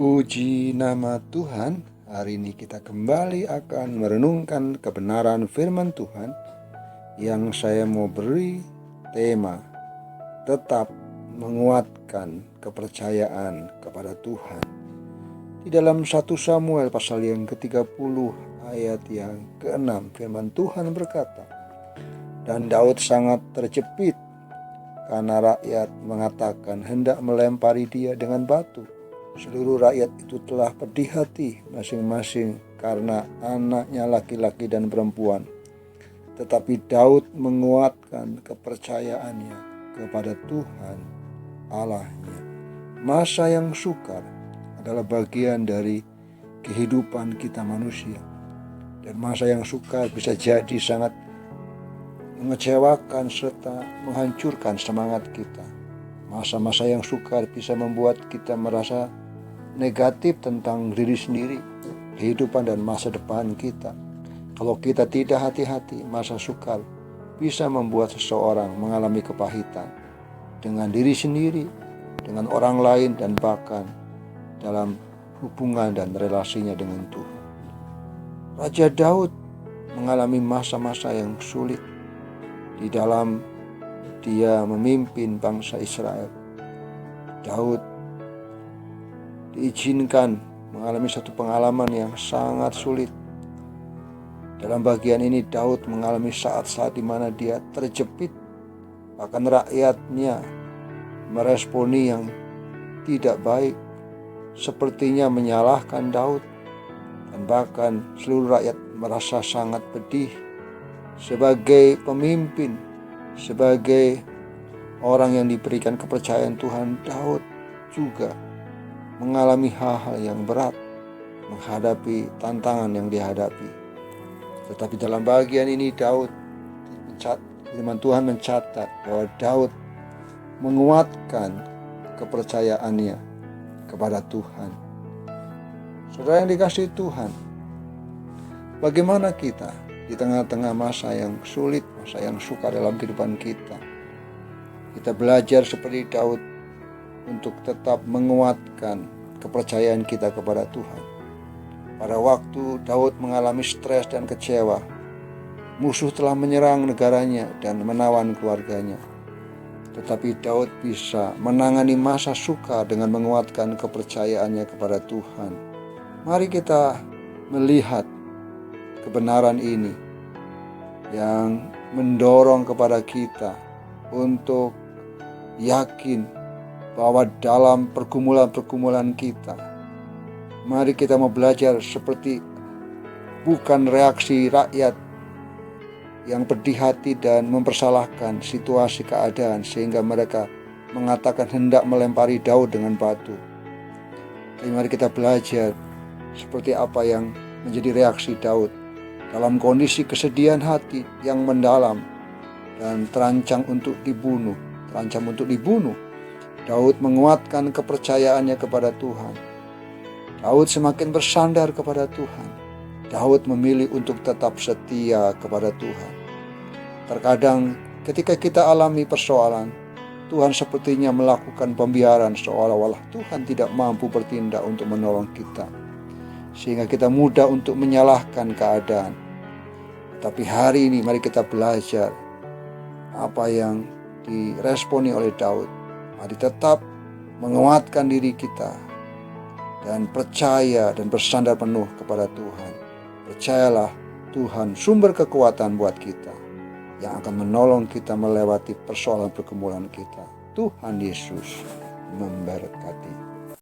Puji nama Tuhan. Hari ini kita kembali akan merenungkan kebenaran firman Tuhan yang saya mau beri tema tetap menguatkan kepercayaan kepada Tuhan. Di dalam 1 Samuel pasal yang ke-30 ayat yang ke-6 firman Tuhan berkata, "Dan Daud sangat terjepit karena rakyat mengatakan hendak melempari dia dengan batu. Seluruh rakyat itu telah pedih hati masing-masing karena anaknya laki-laki dan perempuan. Tetapi Daud menguatkan kepercayaannya kepada Tuhan Allahnya." Masa yang sukar adalah bagian dari kehidupan kita manusia. Dan masa yang sukar bisa jadi sangat mengecewakan serta menghancurkan semangat kita. Masa-masa yang sukar bisa membuat kita merasa negatif tentang diri sendiri, kehidupan dan masa depan kita. Kalau kita tidak hati-hati, masa sukar bisa membuat seseorang mengalami kepahitan dengan diri sendiri, dengan orang lain, dan bahkan dalam hubungan dan relasinya dengan Tuhan. Raja Daud mengalami masa-masa yang sulit di dalam dia memimpin bangsa Israel. Daud diizinkan mengalami satu pengalaman yang sangat sulit. Dalam bagian ini Daud mengalami saat-saat di mana dia terjepit. Bahkan rakyatnya meresponi yang tidak baik, sepertinya menyalahkan Daud. Dan bahkan seluruh rakyat merasa sangat pedih. Sebagai pemimpin, sebagai orang yang diberikan kepercayaan Tuhan, Daud juga mengalami hal-hal yang berat, menghadapi tantangan yang dihadapi. Tetapi dalam bagian ini firman Tuhan mencatat bahwa Daud menguatkan kepercayaannya kepada Tuhan. Saudara yang dikasihi Tuhan, bagaimana kita di tengah-tengah masa yang sulit, masa yang sukar dalam kehidupan kita? Kita belajar seperti Daud untuk tetap menguatkan kepercayaan kita kepada Tuhan. Pada waktu Daud mengalami stres dan kecewa, musuh telah menyerang negaranya dan menawan keluarganya. Tetapi Daud bisa menangani masa sukar dengan menguatkan kepercayaannya kepada Tuhan. Mari kita melihat kebenaran ini yang mendorong kepada kita untuk yakin bahwa dalam pergumulan-pergumulan kita, mari kita mau belajar seperti bukan reaksi rakyat yang pedih hati dan mempersalahkan situasi keadaan sehingga mereka mengatakan hendak melempari Daud dengan batu. Tapi mari kita belajar seperti apa yang menjadi reaksi Daud dalam kondisi kesedihan hati yang mendalam dan terancam untuk dibunuh. Daud menguatkan kepercayaannya kepada Tuhan. Daud semakin bersandar kepada Tuhan. Daud memilih untuk tetap setia kepada Tuhan. Terkadang ketika kita alami persoalan, Tuhan sepertinya melakukan pembiaran seolah-olah Tuhan tidak mampu bertindak untuk menolong kita. Sehingga kita mudah untuk menyalahkan keadaan. Tapi hari ini mari kita belajar apa yang diresponi oleh Daud. Mari tetap menguatkan diri kita dan percaya dan bersandar penuh kepada Tuhan. Percayalah Tuhan sumber kekuatan buat kita yang akan menolong kita melewati persoalan pergumulan kita. Tuhan Yesus memberkati.